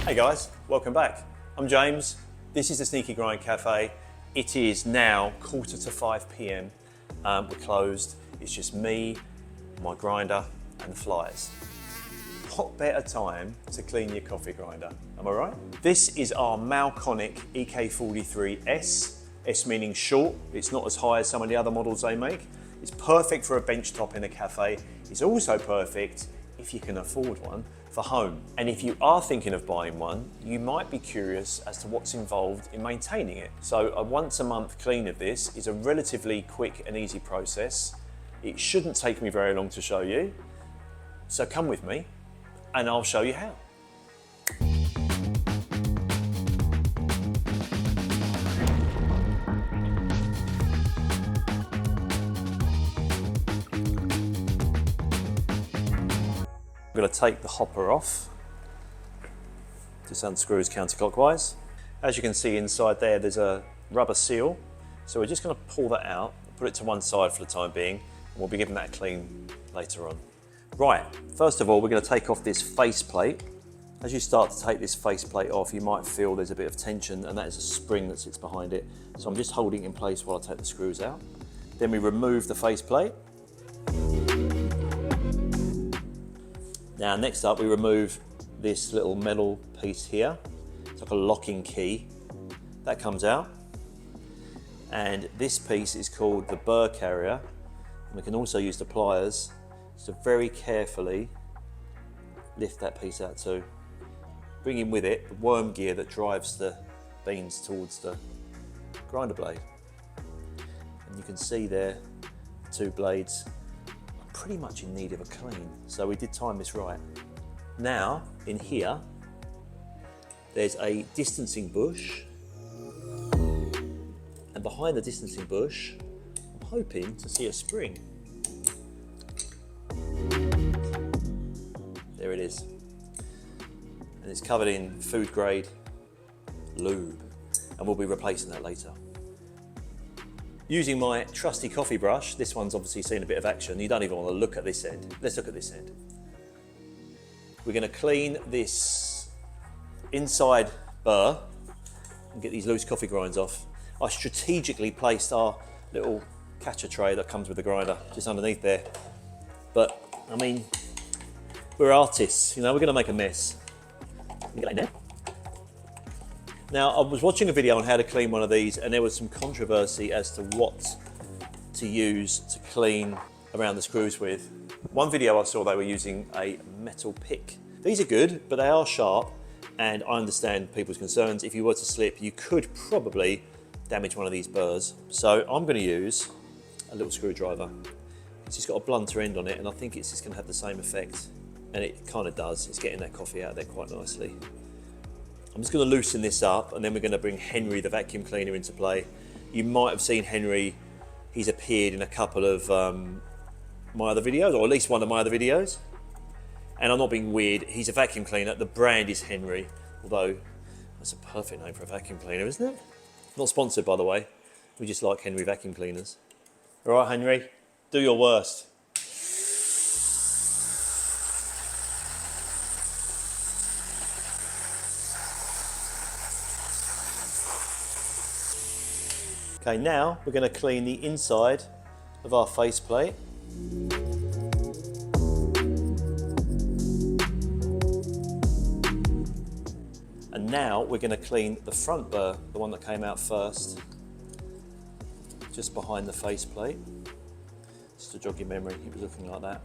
Hey guys, welcome back. I'm James. This is the Sneaky Grind Cafe. It is now 4:45 p.m. We're closed. It's just me, my grinder, and the flies. What better time to clean your coffee grinder? Am I right? This is our Mahlkonig EK43 S. S meaning short. It's not as high as some of the other models they make. It's perfect for a bench top in a cafe. It's also perfect, if you can afford one, for home. And if you are thinking of buying one, you might be curious as to what's involved in maintaining it. So a once a month clean of this is a relatively quick and easy process. It shouldn't take me very long to show you. So come with me and I'll show you how. I'm going to take the hopper off, just unscrews counterclockwise. As you can see inside there's a rubber seal, so we're just going to pull that out, put it to one side for the time being, and we'll be giving that a clean later on. Right, first of all we're going to take off this faceplate. As you start to take this faceplate off, you might feel there's a bit of tension, and that is a spring that sits behind it. So I'm just holding it in place while I take the screws out. Then we remove the faceplate. Now next up we remove this little metal piece here. It's like a locking key. That comes out. And this piece is called the burr carrier. And we can also use the pliers to very carefully lift that piece out too. Bringing with it the worm gear that drives the beans towards the grinder blade. And you can see there, the two blades pretty much in need of a clean, so we did time this right. Now, in here, there's a distancing bush, and behind the distancing bush, I'm hoping to see a spring. There it is. And it's covered in food grade lube, and we'll be replacing that later. Using my trusty coffee brush, this one's obviously seen a bit of action. You don't even want to look at this end. Let's look at this end. We're going to clean this inside burr and get these loose coffee grinds off. I strategically placed our little catcher tray that comes with the grinder just underneath there. But, I mean, we're artists, you know, we're going to make a mess. Let me get that in there. Now, I was watching a video on how to clean one of these, and there was some controversy as to what to use to clean around the screws with. One video I saw they were using a metal pick. These are good, but they are sharp, and I understand people's concerns. If you were to slip, you could probably damage one of these burrs. So I'm going to use a little screwdriver. It's just got a blunter end on it, and I think it's just going to have the same effect. And it kind of does. It's getting that coffee out there quite nicely. I'm just going to loosen this up, and then we're going to bring Henry the vacuum cleaner into play. You might have seen Henry. He's appeared in a couple of my other videos, or at least one of my other videos. And I'm not being weird, he's a vacuum cleaner. The brand is Henry, although that's a perfect name for a vacuum cleaner, isn't it? Not sponsored, by the way. We just like Henry vacuum cleaners. All right, Henry, do your worst. Okay, now we're going to clean the inside of our faceplate. And now we're going to clean the front burr, the one that came out first, just behind the faceplate. Just to jog your memory, it was looking like that.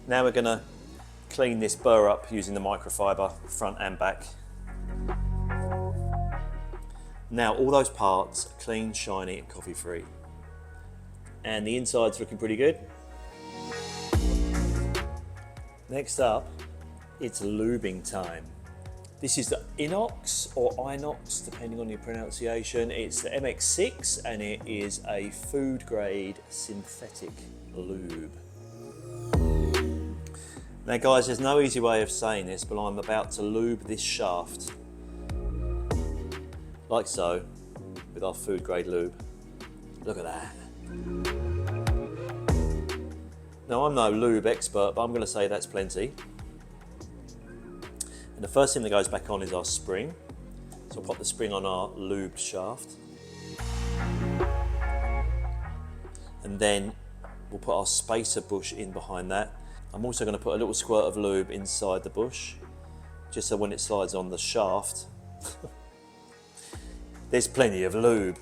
Now we're going to clean this burr up using the microfiber front and back. Now all those parts are clean, shiny and coffee free. And the inside's looking pretty good. Next up, it's lubing time. This is the Inox or Inox, depending on your pronunciation. It's the MX6 and it is a food grade synthetic lube. Now guys, there's no easy way of saying this, but I'm about to lube this shaft, like so, with our food grade lube. Look at that. Now I'm no lube expert, but I'm going to say that's plenty. And the first thing that goes back on is our spring. So I'll pop the spring on our lubed shaft. And then we'll put our spacer bush in behind that. I'm also going to put a little squirt of lube inside the bush, just so when it slides on the shaft, there's plenty of lube.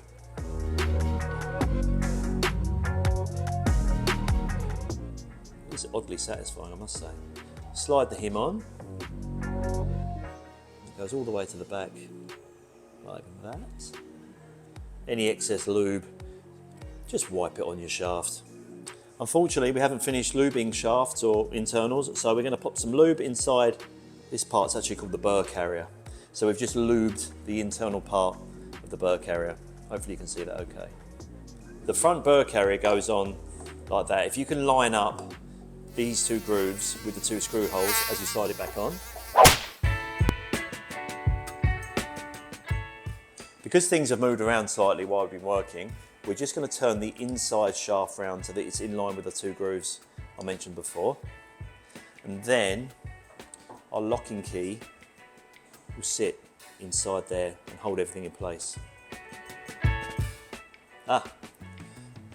It's oddly satisfying, I must say. Slide the hem on. It goes all the way to the back, like that. Any excess lube, just wipe it on your shaft. Unfortunately, we haven't finished lubing shafts or internals, so we're going to pop some lube inside. This part's actually called the burr carrier. So we've just lubed the internal part of the burr carrier. Hopefully you can see that okay. The front burr carrier goes on like that. If you can line up these two grooves with the two screw holes as you slide it back on. Because things have moved around slightly while we've been working, we're just going to turn the inside shaft round so that it's in line with the two grooves I mentioned before. And then our locking key will sit inside there and hold everything in place. You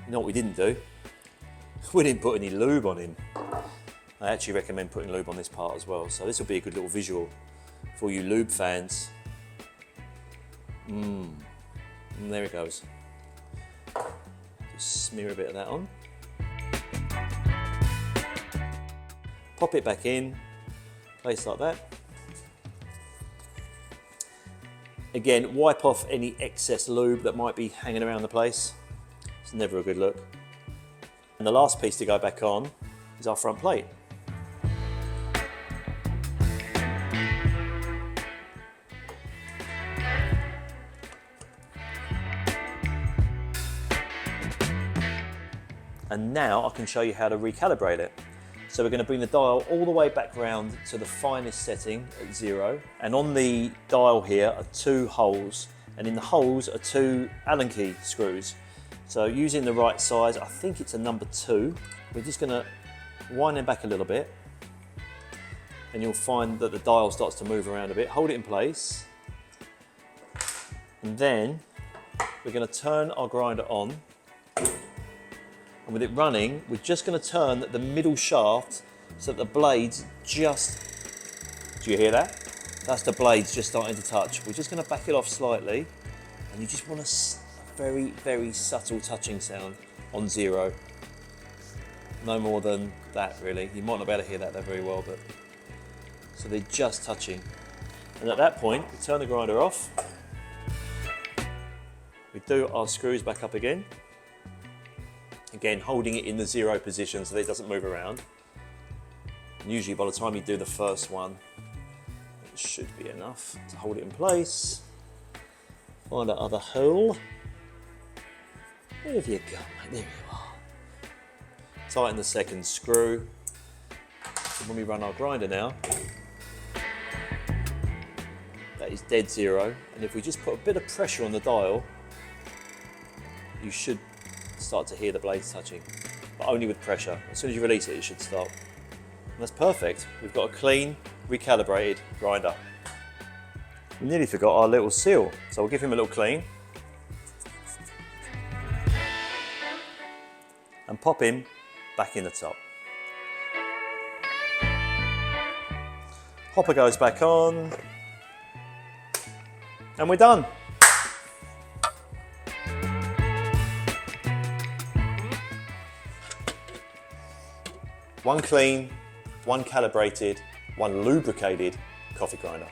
know what we didn't do? We didn't put any lube on him. I actually recommend putting lube on this part as well, so this will be a good little visual for you lube fans. And there it goes. Just smear a bit of that on. Pop it back in, place like that. Again, wipe off any excess lube that might be hanging around the place. It's never a good look. And the last piece to go back on is our front plate. And now I can show you how to recalibrate it. So we're going to bring the dial all the way back round to the finest setting at 0. And on the dial here are 2 holes, and in the holes are 2 Allen key screws. So using the right size, I think it's a number 2, we're just going to wind them back a little bit, and you'll find that the dial starts to move around a bit. Hold it in place, and then we're going to turn our grinder on. And with it running, we're just going to turn the middle shaft so that the blades just, do you hear that? That's the blades just starting to touch. We're just going to back it off slightly, and you just want a very, very subtle touching sound on 0. No more than that really. You might not be able to hear that very well, but so they're just touching. And at that point, we turn the grinder off. We do our screws back up again. Again, holding it in the 0 position so that it doesn't move around. And usually by the time you do the first one, it should be enough to hold it in place. Find that other hole. There you go, mate, there you are. Tighten the second screw. So when we run our grinder now, that is dead 0. And if we just put a bit of pressure on the dial, you should start to hear the blades touching, but only with pressure. As soon as you release it, it should stop. And that's perfect. We've got a clean, recalibrated grinder. We nearly forgot our little seal, so we'll give him a little clean. And pop him back in the top. Hopper goes back on. And we're done. One clean, one calibrated, one lubricated coffee grinder.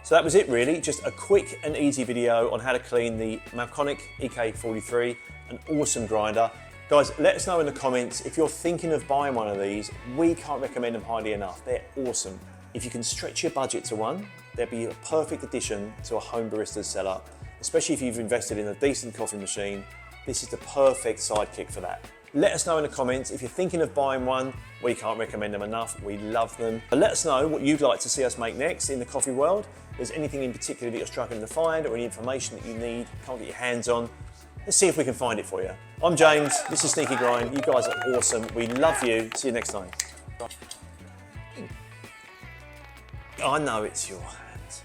So that was it really, just a quick and easy video on how to clean the Mahlkonig EK43, an awesome grinder. Guys, let us know in the comments if you're thinking of buying one of these. We can't recommend them highly enough, they're awesome. If you can stretch your budget to one, they'd be a perfect addition to a home barista's setup, especially if you've invested in a decent coffee machine. This is the perfect sidekick for that. Let us know in the comments if you're thinking of buying one. We can't recommend them enough. We love them. But let us know what you'd like to see us make next in the coffee world. If there's anything in particular that you're struggling to find or any information that you need, can't get your hands on, Let's see if we can find it for you. I'm James, this is Sneaky Grind. You guys are awesome. We love you. See you next time. I know it's your hands.